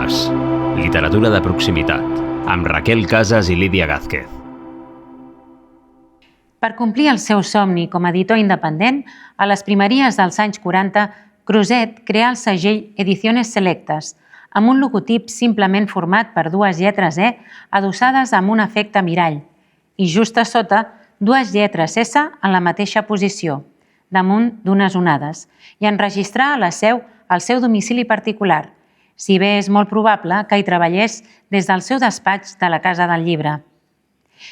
Mas, literatura de proximitat, amb Raquel Casas i Lídia Gázquez. Per complir el seu somni com a editor independent, a les primeries dels anys 40, Creuset crea el segell Ediciones Selectes, amb un logotip simplement format per dues lletres E adossades amb un efecte mirall i just a sota dues lletres S en la mateixa posició, damunt d'unes onades, i enregistrar a la seu al seu domicili particular, si bé és molt probable que hi treballés des del seu despatx de la Casa del Llibre.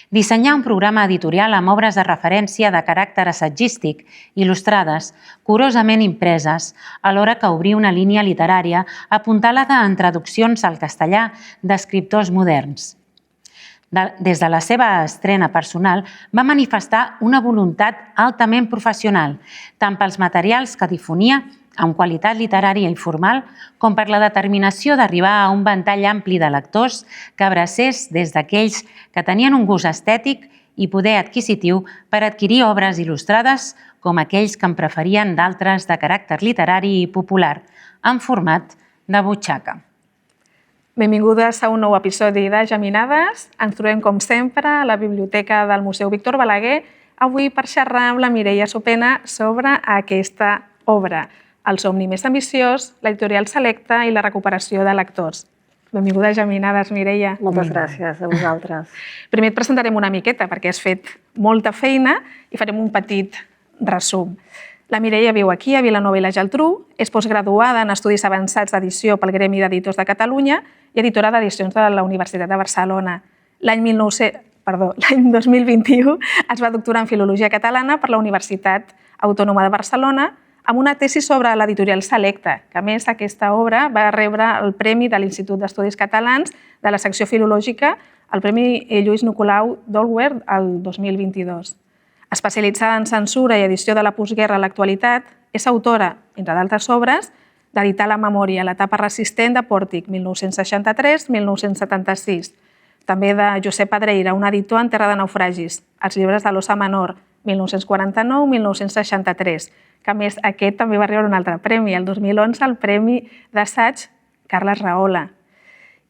Dissenyar un programa editorial amb obres de referència de caràcter assagístic, il·lustrades, curosament impreses, alhora que obrir una línia literària apuntalada en traduccions al castellà d'escriptors moderns. Des de la seva estrena personal, va manifestar una voluntat altament professional, tant pels materials que difonia amb qualitat literària i formal, com per la determinació d'arribar a un ventall ampli de lectors que abracés des d'aquells que tenien un gust estètic i poder adquisitiu per adquirir obres il·lustrades com aquells que en preferien d'altres de caràcter literari i popular, en format de butxaca. Benvingudes a un nou episodi de Geminades. Ens trobem, com sempre, a la Biblioteca del Museu Víctor Balaguer, avui per xerrar amb la Mireia Sopena sobre aquesta obra, El somni més ambiciós, l'editorial Selecta i la recuperació de lectors. Benvinguda a Geminades, Mireia. Moltes gràcies a vosaltres. Primer et presentarem una miqueta, perquè has fet molta feina i farem un petit resum. La Mireia viu aquí, a Vilanova i la Geltrú, és postgraduada en Estudis Avançats d'Edició pel Gremi d'Editors de Catalunya i editora d'edicions de la Universitat de Barcelona. L'any 2021 es va doctorar en Filologia Catalana per la Universitat Autònoma de Barcelona amb una tesi sobre l'editorial Selecta, que a més aquesta obra va rebre el Premi de l'Institut d'Estudis Catalans de la secció filològica, el Premi Lluís Nicolau d'Olwer el 2022. Especialitzada en censura i edició de la postguerra a l'actualitat, és autora, entre d'altres obres, d'editar la memòria, l'etapa resistent de Pòrtic, 1963-1976, també de Josep Pedreira, un editor en terra de naufragis, els llibres de l'Ossa Menor, 1949-1963, que a més aquest també va rebre un altre premi, el 2011 el Premi d'Assaig Carles Rahola.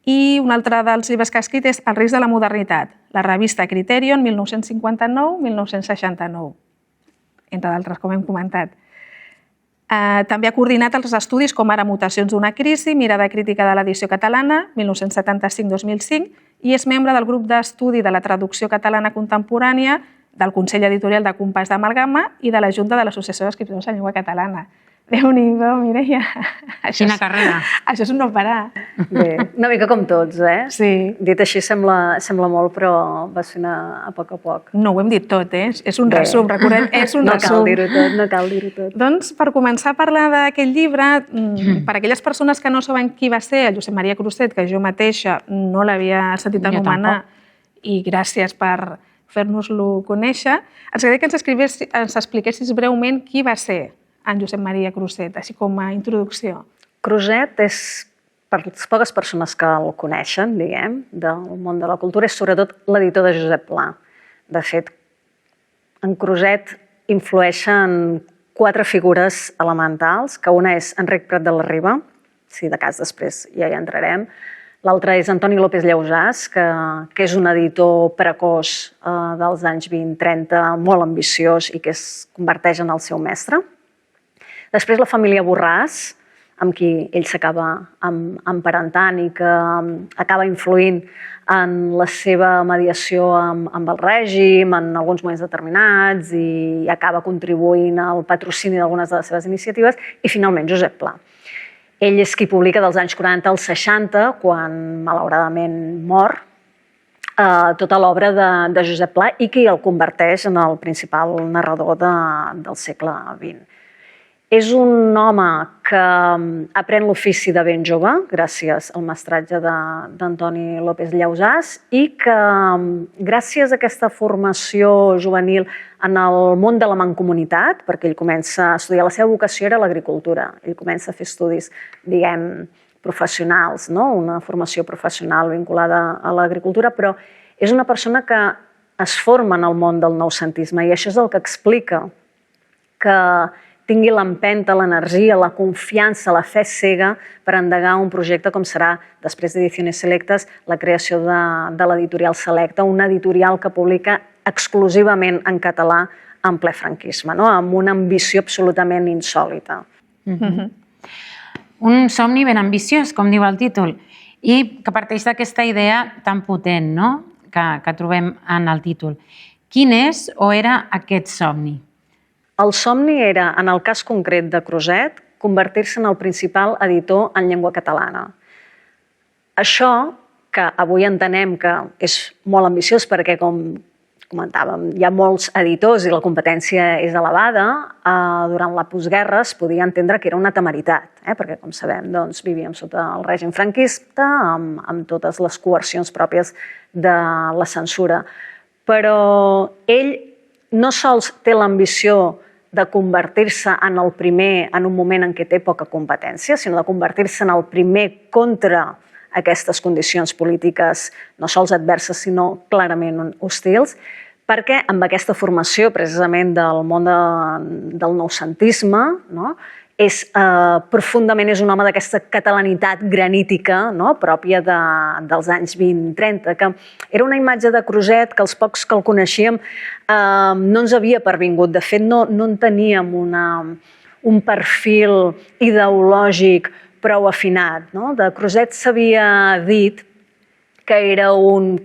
I un altre dels llibres que ha escrit és El risc de la modernitat, la revista Criterion, 1959-1969, entre d'altres, com hem comentat. També ha coordinat els estudis com ara Mutacions d'una crisi, Mirada crítica de l'edició catalana, 1975-2005, i és membre del grup d'estudi de la traducció catalana contemporània, del Consell Editorial de Compàs d'Amalgama i de la Junta de l'Associació d'Escriptors en Llengua Catalana. Déu-n'hi-do, Mireia. Quina carrera. Això és un no parar. Bé, una mica com tots, eh? Sí. Dit així sembla molt, però va ser a poc a poc. No ho hem dit tot, eh? És un resum, recordem, és un resum. No cal dir-ho tot. Doncs, per començar a parlar d'aquest llibre, per aquelles persones que no saben qui va ser el Josep Maria Creuset, que jo mateixa no l'havia sentit anomenar, i gràcies per fer-nos-lo conèixer, ens agradaria que ens expliquessis breument qui va ser en Josep Maria Creuset, així com a introducció. Creuset és, per les poques persones que el coneixen, diguem, del món de la cultura, és sobretot l'editor de Josep Pla. De fet, en Creuset influeixen 4 figures elementals, que una és Enric Prat de la Riba, si de cas després ja hi entrarem. L'altre és Antoni López Llausàs, que és un editor precoç dels anys 20-30, molt ambiciós i que es converteix en el seu mestre. Després la família Borràs, amb qui ell s'acaba emparentant i que acaba influint en la seva mediació amb el règim, en alguns moments determinats, i acaba contribuint al patrocini d'algunes de les seves iniciatives, i finalment Josep Pla. Ell és qui publica dels anys 40 als 60, quan malauradament mor, tota l'obra de Josep Pla i qui el converteix en el principal narrador del segle XX. És un home que aprèn l'ofici de ben jove, gràcies al mestratge d'Antoni López Llausàs, i que gràcies a aquesta formació juvenil en el món de la mancomunitat, perquè ell comença a estudiar, la seva vocació era l'agricultura, ell comença a fer estudis, diguem, professionals, una formació professional vinculada a l'agricultura, però és una persona que es forma en el món del noucentisme i això és el que explica que tingui l'empenta, l'energia, la confiança, la fe cega per endegar un projecte com serà, després d'Ediciones Selectes, la creació de l'editorial Selecta, una editorial que publica exclusivament en català en ple franquisme, no? Amb una ambició absolutament insòlita. Un somni ben ambiciós, com diu el títol, i que parteix d'aquesta idea tan potent, no?, que trobem en el títol. Quin és o era aquest somni? El somni era, en el cas concret de Creuset, convertir-se en el principal editor en llengua catalana. Això, que avui entenem que és molt ambiciós perquè, com comentàvem, hi ha molts editors i la competència és elevada, durant la postguerra es podia entendre que era una temeritat, perquè, com sabem, vivíem sota el règim franquista, amb totes les coercions pròpies de la censura. Però ell no sols té l'ambició de convertir-se en el primer en un moment en què té poca competència, sinó de convertir-se en el primer contra aquestes condicions polítiques no sols adverses, sinó clarament hostils, perquè amb aquesta formació precisament del món del noucentisme, no? Profundament és un home d'aquesta catalanitat granítica, no? Pròpia dels anys 20-30, que era una imatge de Creuset que els pocs que el coneixíem no ens havia pervingut. De fet, no en teníem un perfil ideològic prou afinat. No? De Creuset s'havia dit que era un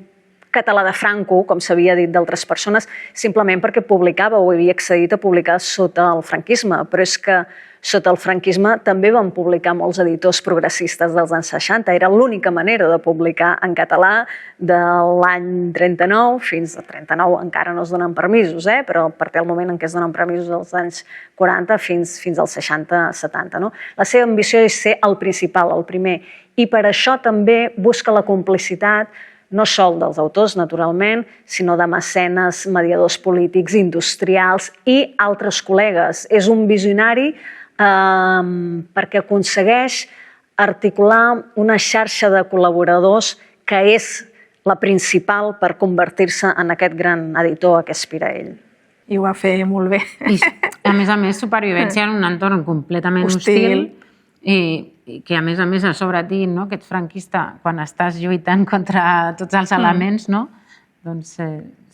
català de Franco, com s'havia dit d'altres persones, simplement perquè publicava o havia accedit a publicar sota el franquisme. Però és que sota el franquisme també van publicar molts editors progressistes dels anys 60. Era l'única manera de publicar en català de l'any 39 fins a 39. Encara no es donen permisos, però a partir del moment en què es donen permisos dels anys 40 fins als 60-70. No? La seva ambició és ser el principal, el primer. I per això també busca la complicitat no sol dels autors, naturalment, sinó de mecenes, mediadors polítics, industrials i altres col·legues. És un visionari perquè aconsegueix articular una xarxa de col·laboradors que és la principal per convertir-se en aquest gran editor a què aspira ell. I ho va fer molt bé. I, a més, supervivència en un entorn completament hostil i que, a més, a sobre et diguin que ets franquista quan estàs lluitant contra tots els elements, doncs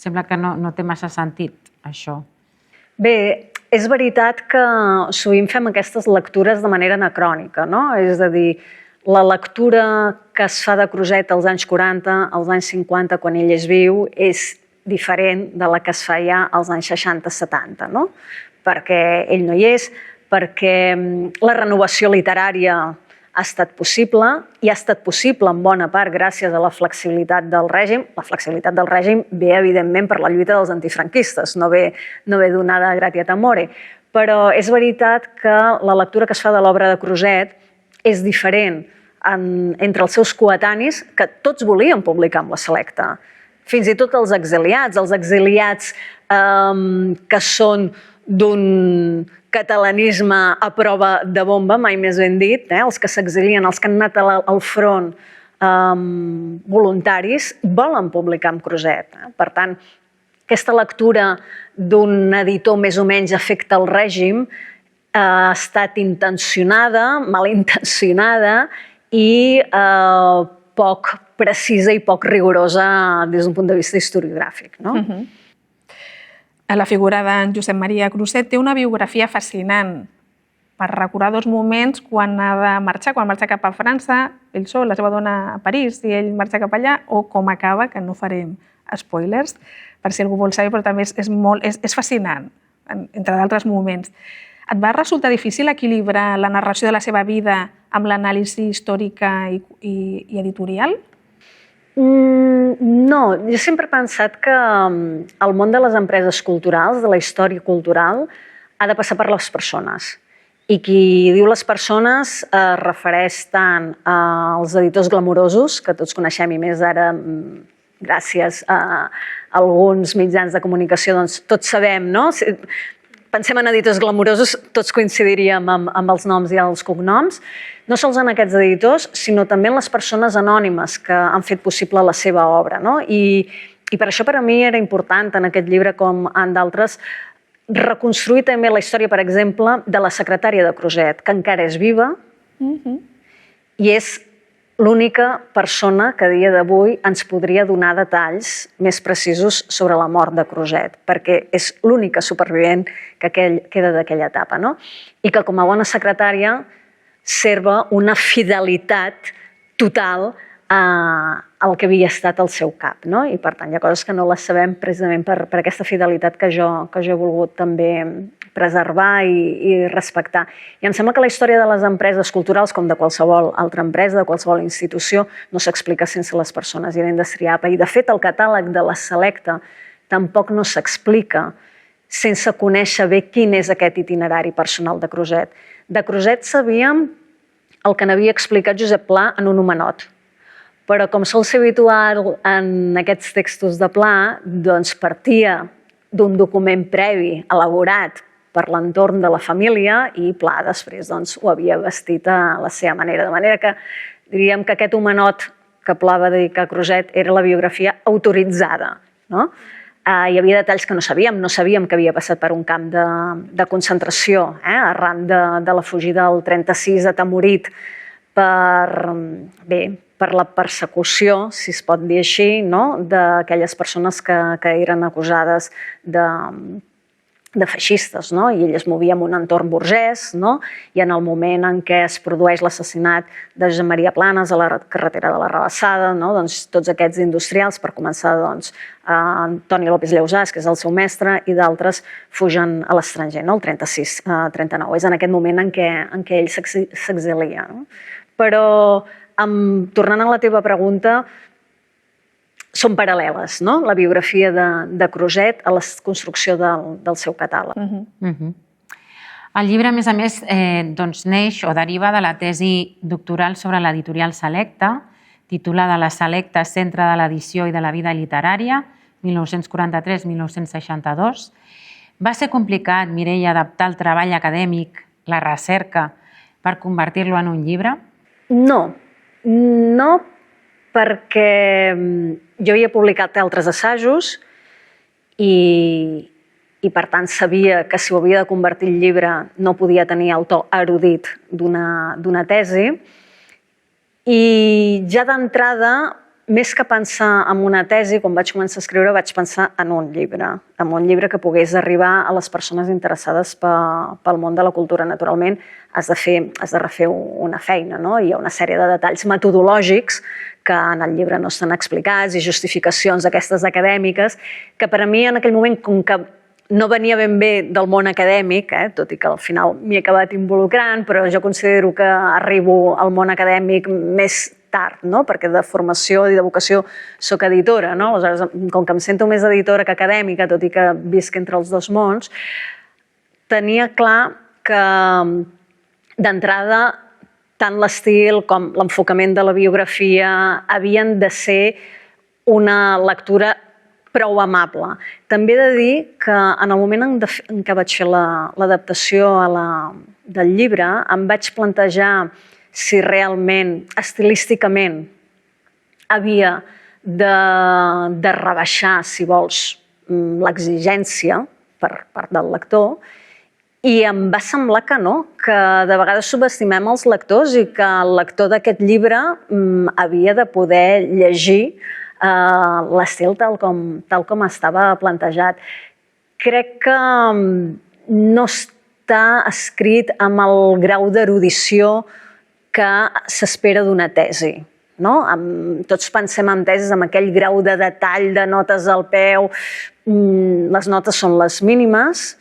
sembla que no té massa sentit, això. Bé, és veritat que sovint fem aquestes lectures de manera anacrònica, no? És a dir, la lectura que es fa de Creuset als anys 40, als anys 50, quan ell és viu, és diferent de la que es feia als anys 60-70, no? Perquè ell no hi és, perquè la renovació literària ha estat possible i ha estat possible en bona part gràcies a la flexibilitat del règim. La flexibilitat del règim ve, evidentment, per la lluita dels antifranquistes, no ve donada gratiat amore. Però és veritat que la lectura que es fa de l'obra de Creuset és diferent entre els seus coetanis, que tots volien publicar amb la Selecta. Fins i tot els exiliats que són d'un catalanisme a prova de bomba, mai més ben dit, els que s'exilien, els que han anat al front voluntaris, volen publicar amb Creuset. Per tant, aquesta lectura d'un editor més o menys afecte al règim ha estat intencionada, malintencionada i poc precisa i poc rigorosa des d'un punt de vista historiogràfic. La figura d'en Josep Maria Creuset té una biografia fascinant per recordar dos moments quan ha de marxar, quan marxa cap a França, ell sol, la seva dona a París, i ell marxa cap allà, o com acaba, que no farem spoilers, per si algú vol saber, però també és fascinant, entre d'altres moments. Et va resultar difícil equilibrar la narració de la seva vida amb l'anàlisi històrica i editorial? No, jo sempre he pensat que el món de les empreses culturals, de la història cultural, ha de passar per les persones. I qui diu les persones es refereix tant als editors glamurosos, que tots coneixem i més ara, gràcies a alguns mitjans de comunicació, doncs tots sabem, no? Pensem en editors glamurosos, tots coincidiríem amb els noms i els cognoms, no sols en aquests editors, sinó també en les persones anònimes que han fet possible la seva obra. I per això per a mi era important en aquest llibre, com en d'altres, reconstruir també la història, per exemple, de la secretària de Creuset, que encara és viva i és l'única persona que a dia d'avui ens podria donar detalls més precisos sobre la mort de Creuset, perquè és l'única supervivent que queda d'aquella etapa, no? I que com a bona secretària serva una fidelitat total al que havia estat el seu cap, no? I per tant hi ha coses que no les sabem precisament per aquesta fidelitat que jo he volgut també preservar i respectar. I em sembla que la història de les empreses culturals, com de qualsevol altra empresa, de qualsevol institució, no s'explica sense les persones d'Indes Triapa. I de fet el catàleg de la Selecta tampoc no s'explica sense conèixer bé quin és aquest itinerari personal de Creuset. De Creuset sabíem el que n'havia explicat Josep Pla en un homenot, però com sol ser habitual en aquests textos de Pla, doncs partia d'un document previ elaborat per l'entorn de la família i Pla després ho havia vestit a la seva manera. De manera que diríem que aquest homenot que Pla va dedicar a Creuset era la biografia autoritzada. Hi havia detalls que no sabíem que havia passat per un camp de concentració arran de la fugida del 36 atemorit per la persecució, si es pot dir així, d'aquelles persones que eren acusades de feixistes, i ell es movia en un entorn burgès, i en el moment en què es produeix l'assassinat de Josep Maria Planes a la carretera de la Rabassada, tots aquests industrials, per començar, Antoni López Lleusàs, que és el seu mestre, i d'altres fugen a l'estranger, el 36-39. És en aquest moment en què ell s'exilia. Però, tornant a la teva pregunta, són paral·leles, la biografia de Creuset a la construcció del seu catàleg. El llibre, a més, neix o deriva de la tesi doctoral sobre l'editorial Selecta, titulada La Selecta, Centre de l'Edició i de la Vida Literària, 1943-1962. Va ser complicat, Mireia, adaptar el treball acadèmic, la recerca, per convertir-lo en un llibre? No perquè jo havia publicat altres assajos i per tant sabia que si ho havia de convertir en llibre no podia tenir el to erudit d'una tesi i ja d'entrada, més que pensar en una tesi, quan vaig començar a escriure vaig pensar en un llibre que pogués arribar a les persones interessades pel món de la cultura. Naturalment, has de refer una feina, hi ha una sèrie de detalls metodològics que en el llibre no estan explicats i justificacions d'aquestes acadèmiques que per a mi en aquell moment, com que no venia ben bé del món acadèmic, tot i que al final m'hi he acabat involucrant, però jo considero que arribo al món acadèmic més tard, perquè de formació i de vocació soc editora. Aleshores, com que em sento més editora que acadèmica, tot i que visc entre els dos mons, tenia clar que d'entrada tant l'estil com l'enfocament de la biografia havien de ser una lectura prou amable. També he de dir que en el moment en què vaig fer l'adaptació del llibre em vaig plantejar si realment, estilísticament, havia de rebaixar, si vols, l'exigència per part del lector i em va semblar que no, que de vegades subestimem els lectors i que el lector d'aquest llibre havia de poder llegir l'estil tal com estava plantejat. Crec que no està escrit amb el grau d'erudició que s'espera d'una tesi. Tots pensem en tesis amb aquell grau de detall de notes al peu. Les notes són les mínimes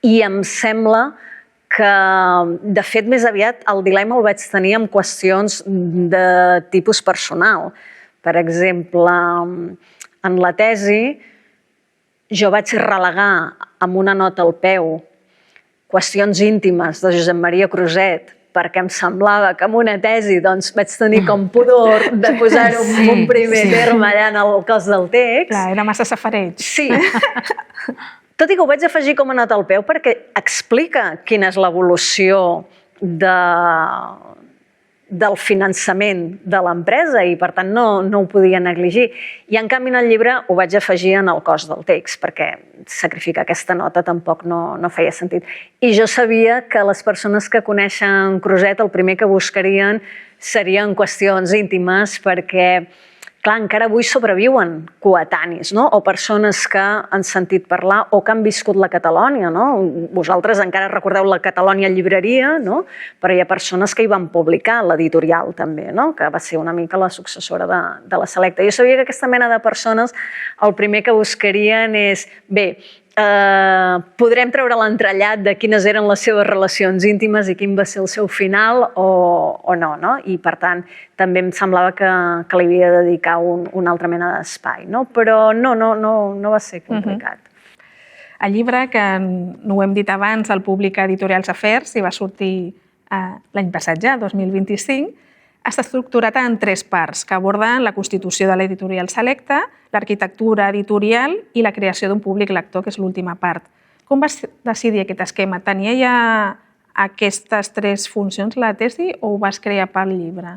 i em sembla que, de fet, més aviat el dilema el vaig tenir amb qüestions de tipus personal. Per exemple, en la tesi jo vaig relegar amb una nota al peu qüestions íntimes de Josep Maria Creuset perquè em semblava que en una tesi vaig tenir com pudor de posar-ho en un primer terme allà en el cos del text. Clar, era massa safareig. Sí. Tot i que ho vaig afegir com a nota al peu perquè explica quina és l'evolució del finançament de l'empresa i, per tant, no ho podia negligir. I, en canvi, en el llibre ho vaig afegir en el cost del text, perquè sacrificar aquesta nota tampoc no feia sentit. I jo sabia que les persones que coneixen Creuset el primer que buscarien serien qüestions íntimes, perquè clar, encara avui sobreviuen coetanis, no? O persones que han sentit parlar o que han viscut la Catalònia, no? Vosaltres encara recordeu la Catalònia llibreria, no? Però hi ha persones que hi van publicar l'editorial també, no? Que va ser una mica la successora de la Selecta. Jo sabia que aquesta mena de persones el primer que buscarien és, bé, podrem treure l'entrellat de quines eren les seves relacions íntimes i quin va ser el seu final o no, no? I, per tant, també em semblava que li havia de dedicar una altra mena d'espai, no? Però no va ser complicat. El llibre, que no ho hem dit abans, el publica Editorials Afers i va sortir l'any passat ja, 2025, està estructurat en 3 parts que aborden la constitució de l'editorial Selecta, l'arquitectura editorial i la creació d'un públic lector, que és l'última part. Com vas decidir aquest esquema? Tenia ja aquestes 3 funcions la tesi o ho vas crear pel llibre?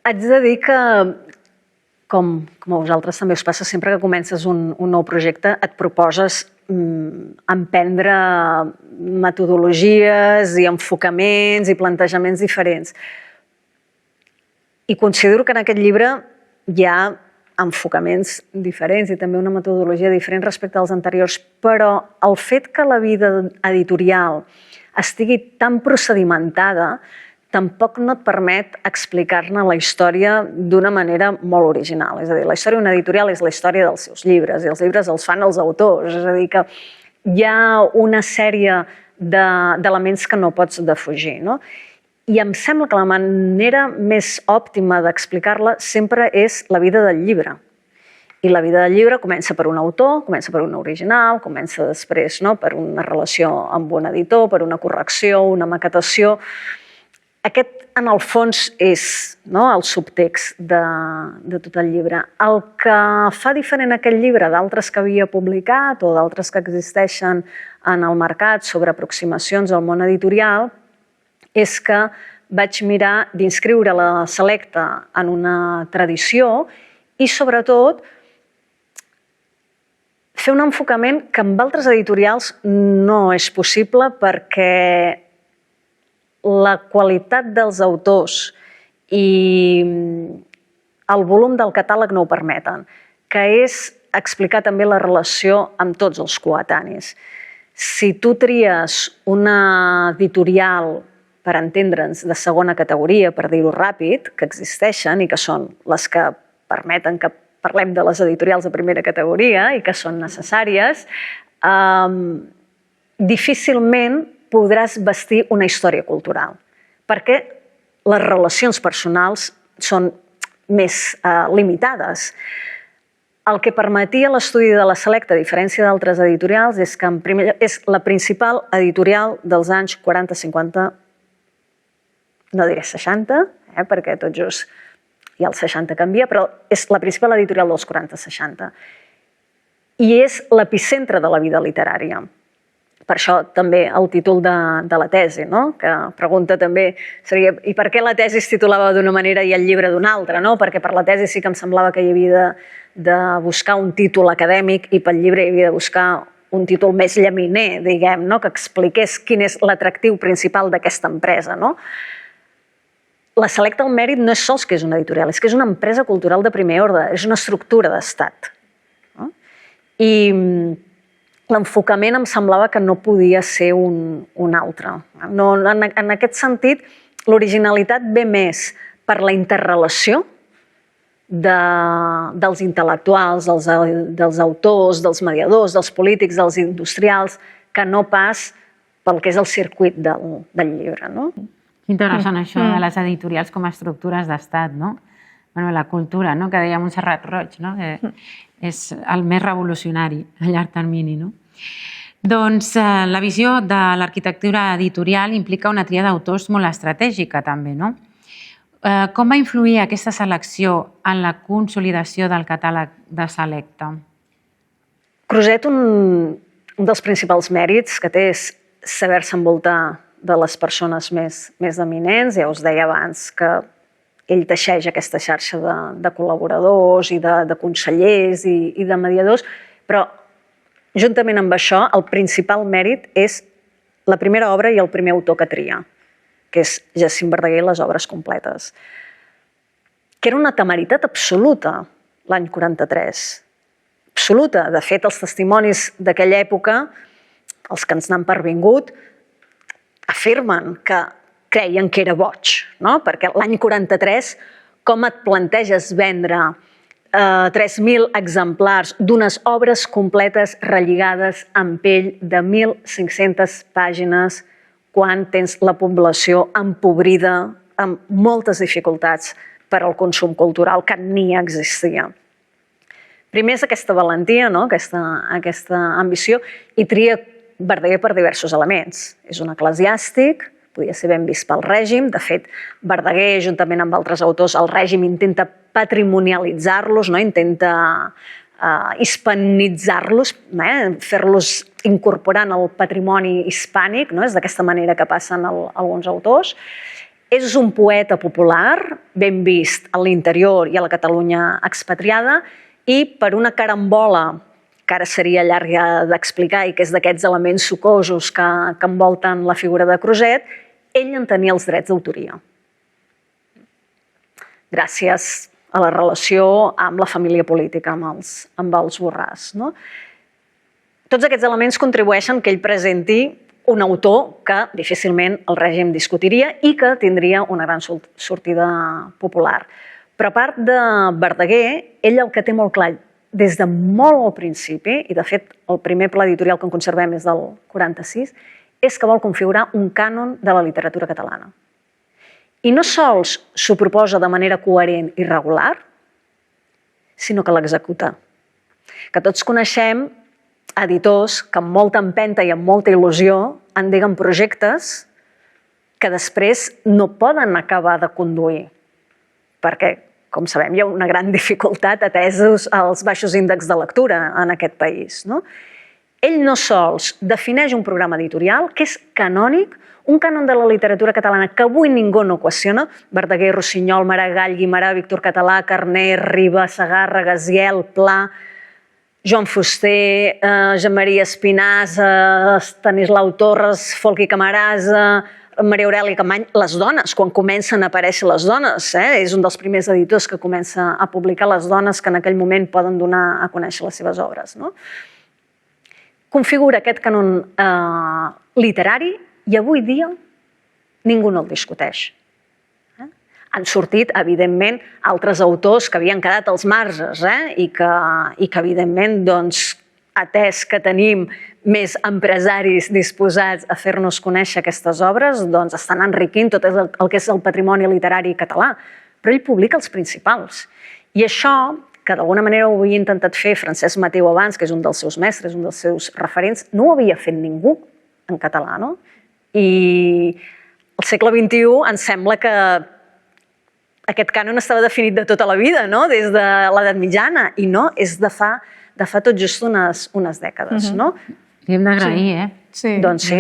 Haig de dir que, com a vosaltres també us passa, sempre que comences un nou projecte et proposes emprendre metodologies i enfocaments i plantejaments diferents. I considero que en aquest llibre hi ha enfocaments diferents i també una metodologia diferent respecte als anteriors, però el fet que la vida editorial estigui tan procedimentada tampoc no et permet explicar-ne la història d'una manera molt original. És a dir, la història d'una editorial és la història dels seus llibres i els llibres els fan els autors. És a dir, que hi ha una sèrie d'elements que no pots defugir, no? I em sembla que la manera més òptima d'explicar-la sempre és la vida del llibre. I la vida del llibre comença per un autor, comença per un original, comença després per una relació amb un editor, per una correcció, una maquetació. Aquest, en el fons, és el subtext de tot el llibre. El que fa diferent aquest llibre d'altres que havia publicat o d'altres que existeixen en el mercat sobre aproximacions al món editorial és que vaig mirar d'inscriure la Selecta en una tradició i, sobretot, fer un enfocament que amb altres editorials no és possible perquè la qualitat dels autors i el volum del catàleg no ho permeten, que és explicar també la relació amb tots els coetanis. Si tu tries una editorial, per entendre'ns, de segona categoria, per dir-ho ràpid, que existeixen i que són les que permeten que parlem de les editorials de primera categoria i que són necessàries, difícilment podràs vestir una història cultural, perquè les relacions personals són més limitades. El que permetia l'estudi de la Selecta, a diferència d'altres editorials, és que és la principal editorial dels anys 40-50, no diré 60, perquè tot just ja el 60 canvia, però és la principal editorial dels 40-60. I és l'epicentre de la vida literària. Per això també el títol de la tesi, que pregunta també seria i per què la tesi es titulava d'una manera i el llibre d'una altra? Perquè per la tesi sí que em semblava que hi havia de buscar un títol acadèmic i pel llibre hi havia de buscar un títol més llaminer, diguem, que expliqués quin és l'atractiu principal d'aquesta empresa. La Selecta al Mèrit no és sols que és una editorial, és que és una empresa cultural de primer ordre, és una estructura d'estat. I l'enfocament em semblava que no podia ser un altre. En aquest sentit, l'originalitat ve més per la interrelació dels intel·lectuals, dels autors, dels mediadors, dels polítics, dels industrials, que no pas pel que és el circuit del llibre. Interessant això de les editorials com a estructures d'estat, no? La cultura, que deia Montserrat Roig, que és el més revolucionari a llarg termini. Doncs la visió de l'arquitectura editorial implica una tria d'autors molt estratègica també, no? Com va influir aquesta selecció en la consolidació del catàleg de Selecta? Creuset, un dels principals mèrits que té és saber-se envoltar de les persones més eminents. Ja us deia abans que ell teixeix aquesta xarxa de col·laboradors i de consellers i de mediadors, però juntament amb això el principal mèrit és la primera obra i el primer autor que tria, que és Jacint Verdaguer i les obres completes, que era una temeritat absoluta l'any 43. Absoluta. De fet, els testimonis d'aquella època, els que ens n'han pervingut, afirmen que creien que era boig, no? Perquè l'any 43, com et planteges vendre 3.000 exemplars d'unes obres completes relligades en pell de 1.500 pàgines quan tens la població empobrida amb moltes dificultats per al consum cultural que ni existia. Primer és aquesta valentia, no? aquesta ambició, i tria Verdaguer per diversos elements. És un eclesiàstic, podia ser ben vist pel règim. De fet, Verdaguer, juntament amb altres autors, el règim intenta patrimonialitzar-los, no? Intenta hispanitzar-los, fer-los incorporar en el patrimoni hispànic, no? És d'aquesta manera que passen alguns autors. És un poeta popular, ben vist a l'interior i a la Catalunya expatriada, i per una carambola que ara seria llarga d'explicar i que és d'aquests elements sucosos que envolten la figura de Creuset, ell en tenia els drets d'autoria. Gràcies a la relació amb la família política, amb els Borràs. No? Tots aquests elements contribueixen que ell presenti un autor que difícilment el règim discutiria i que tindria una gran sortida popular. Però a part de Verdaguer, ell el que té molt clar des de molt al principi, i de fet el primer pla editorial que en conservem és del 46, és que vol configurar un cànon de la literatura catalana. I no sols s'ho proposa de manera coherent i regular, sinó que l'executa. Que tots coneixem editors que amb molta empenta i amb molta il·lusió endeguen projectes que després no poden acabar de conduir, perquè, com sabem, hi ha una gran dificultat atesos als baixos índexs de lectura en aquest país. No? Ell no sols defineix un programa editorial que és canònic, un cànon de la literatura catalana que avui ningú no qüestiona, Verdaguer, Rossinyol, Maragall, Guimerà, Víctor Català, Carner, Riba, Segarra, Gaziel, Pla, Joan Fuster, Jean-Maria Espinàs, Estanislau Torres, Folchi Camarasa, Maria Aurèlia Capmany, les dones, quan comencen a aparèixer les dones. És un dels primers editors que comença a publicar les dones que en aquell moment poden donar a conèixer les seves obres. No? Configura aquest cànon literari i avui dia ningú no el discuteix. Han sortit, evidentment, altres autors que havien quedat als marges i que evidentment, atès que tenim més empresaris disposats a fer-nos conèixer aquestes obres, estan enriquint tot el que és el patrimoni literari català. Però ell publica els principals. I això, que d'alguna manera ho havia intentat fer Francesc Mateu abans, que és un dels seus mestres, un dels seus referents, no ho havia fet ningú en català. No? I al segle XXI ens sembla que aquest cànon estava definit de tota la vida, no? Des de l'edat mitjana, i no, és de fa tot just unes dècades. No? Li hem d'agrair, Sí. Doncs sí,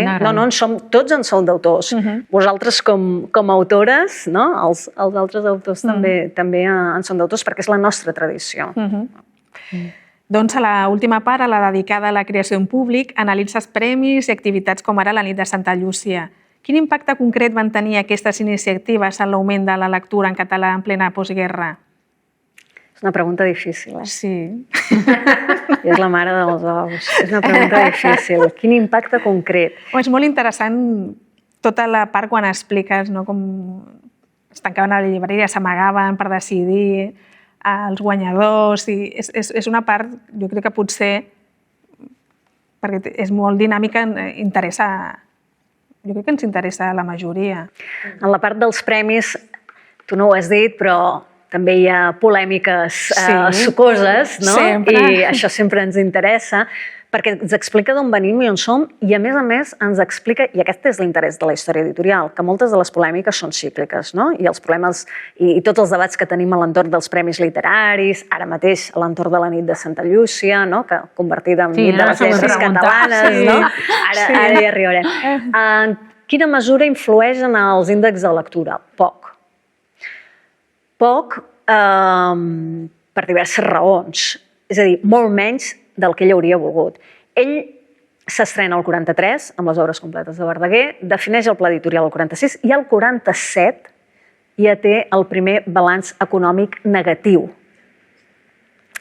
tots en som d'autors. Vosaltres com a autores, els altres autors també en són d'autors perquè és la nostra tradició. Doncs a l'última part, a la dedicada a la creació en públic, analitzes premis i activitats com ara la nit de Santa Llúcia. Quin impacte concret van tenir aquestes iniciatives en l'augment de la lectura en català en plena postguerra? És una pregunta difícil. Sí. És la mare dels ous. És una pregunta difícil. Quin impacte concret? És molt interessant tota la part quan expliques com es tancaven a la llibreria, s'amagaven per decidir els guanyadors. És una part, jo crec que potser, perquè és molt dinàmica, jo crec que ens interessa a la majoria. En la part dels premis, tu no ho has dit, però també hi ha polèmiques sucoses, no? I això sempre ens interessa, perquè ens explica d'on venim i on som, i a més ens explica, i aquest és l'interès de la història editorial, que moltes de les polèmiques són cícliques, no? I els problemes i tots els debats que tenim a l'entorn dels premis literaris, ara mateix a l'entorn de la nit de Santa Llúcia, convertida en nit de les lletres catalanes, no? Ara hi arribarem. En quina mesura influeix en els índexs de lectura? Poc. poc per diverses raons. És a dir, molt menys del que ell hauria volgut. Ell s'estrena al 43 amb les obres completes de Verdaguer, defineix el pla editorial al 46 i al 47 ja té el primer balanç econòmic negatiu.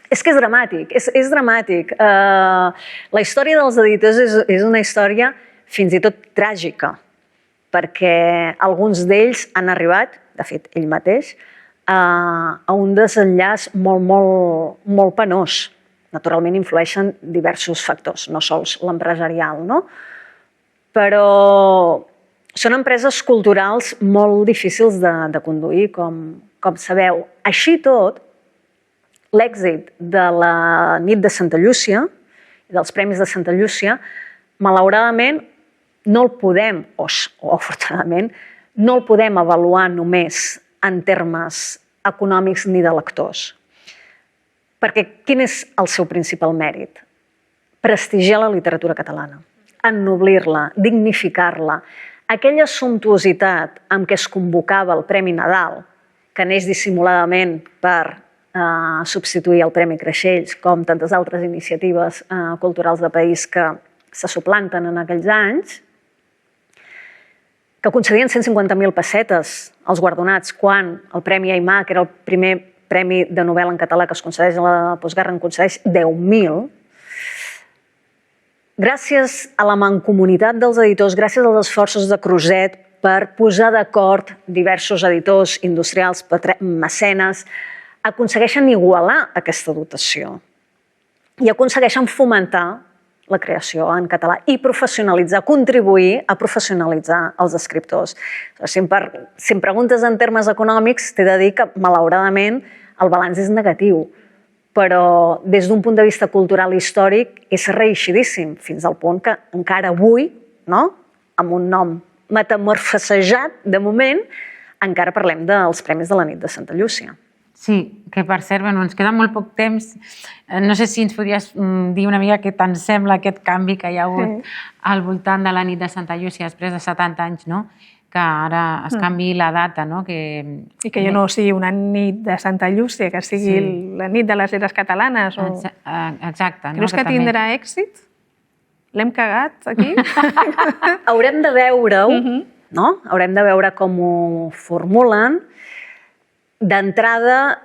És que és dramàtic, és dramàtic. La història dels editors és una història fins i tot tràgica, perquè alguns d'ells han arribat, de fet, ell mateix, a un desenllaç molt penós. Naturalment influeixen diversos factors, no sols l'empresarial, no? Però són empreses culturals molt difícils de conduir, com sabeu. Així tot, l'èxit de la nit de Santa Llúcia i dels Premis de Santa Llúcia, malauradament, no el podem, o afortunadament, no el podem avaluar només en termes econòmics ni de lectors. Perquè quin és el seu principal mèrit? Prestigiar la literatura catalana, ennoblir-la, dignificar-la. Aquella sumptuositat amb què es convocava el Premi Nadal, que neix dissimuladament per substituir el Premi Creixells, com tantes altres iniciatives culturals de país que se suplanten en aquells anys, que concedien 150.000 pessetes als guardonats, quan el Premi Aimar, que era el primer premi de novel·la en català que es concedeix a la postguerra, en concedeix 10.000. Gràcies a la mancomunitat dels editors, gràcies als esforços de Creuset per posar d'acord diversos editors industrials, mecenes, aconsegueixen igualar aquesta dotació i aconsegueixen fomentar la creació en català i professionalitzar, contribuir a professionalitzar els escriptors. Si em preguntes en termes econòmics, t'he de dir que, malauradament, el balanç és negatiu, però des d'un punt de vista cultural i històric és reeixidíssim, fins al punt que encara avui, amb un nom metamorfosejat, de moment, encara parlem dels Premis de la nit de Santa Llúcia. Sí, que per cert, ens queda molt poc temps. No sé si ens podries dir una mica què te'n sembla aquest canvi que hi ha hagut al voltant de la nit de Santa Llúcia després de 70 anys, que ara es canvi la data. I que ja no sigui una nit de Santa Llúcia, que sigui la nit de les lletres catalanes. Exacte. Creus que tindrà èxit? L'hem cagat aquí? Haurem de veure-ho, haurem de veure com ho formulen. D'entrada,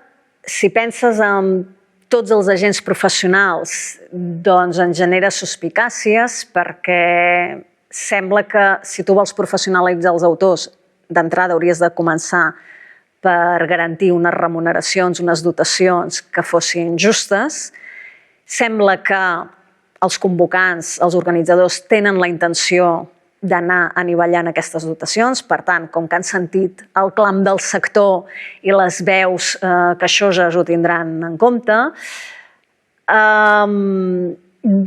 si penses en tots els agents professionals, doncs en genera suspicàcies, perquè sembla que si tu vols professionalitzar els autors, d'entrada hauries de començar per garantir unes remuneracions, unes dotacions que fossin justes. Sembla que els convocants, els organitzadors, tenen la intenció d'anar anivellant aquestes dotacions. Per tant, com que han sentit el clam del sector i les veus queixoses ho tindran en compte,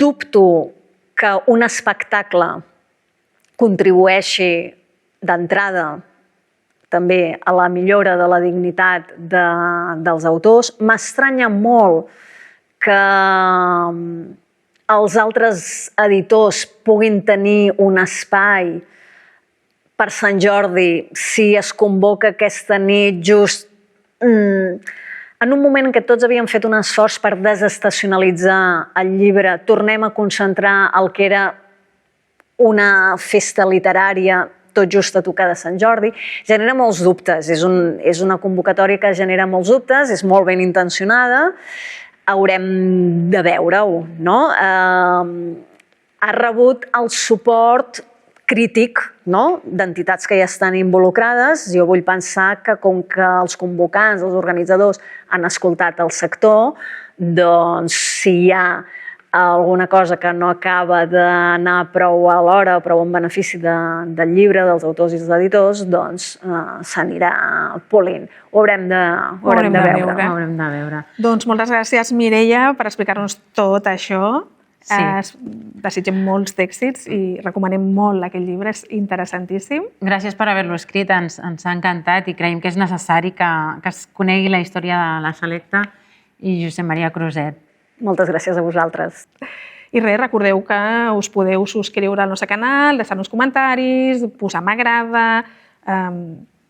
dubto que un espectacle contribueixi d'entrada també a la millora de la dignitat dels autors. M'estranya molt que els altres editors puguin tenir un espai per Sant Jordi si es convoca aquesta nit just en un moment en què tots havíem fet un esforç per desestacionalitzar el llibre. Tornem a concentrar el que era una festa literària tot just a tocar de Sant Jordi. Genera molts dubtes. És una convocatòria que genera molts dubtes, és molt ben intencionada. Haurem de veure-ho, Ha rebut el suport crític d'entitats que ja estan involucrades. Jo vull pensar que com que els convocants, els organitzadors han escoltat el sector, doncs si hi ha alguna cosa que no acaba d'anar prou a l'hora, prou en benefici del llibre, dels autors i dels editors, doncs s'anirà polint. Ho haurem de veure. Doncs moltes gràcies, Mireia, per explicar-nos tot això. Desitgem molts d'èxits i recomanem molt aquest llibre, és interessantíssim. Gràcies per haver-lo escrit, ens ha encantat i creiem que és necessari que es conegui la història de la Selecta i Josep Maria Creuset. Moltes gràcies a vosaltres. I res, recordeu que us podeu subscriure al nostre canal, deixar-nos comentaris, posar m'agrada,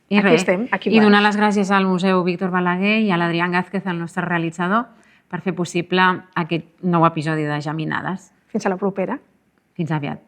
I aquí estem, aquí I baix. donar les gràcies al Museu Víctor Balaguer i a l'Adrián Gázquez, el nostre realitzador, per fer possible aquest nou episodi de Geminades. Fins a la propera. Fins aviat.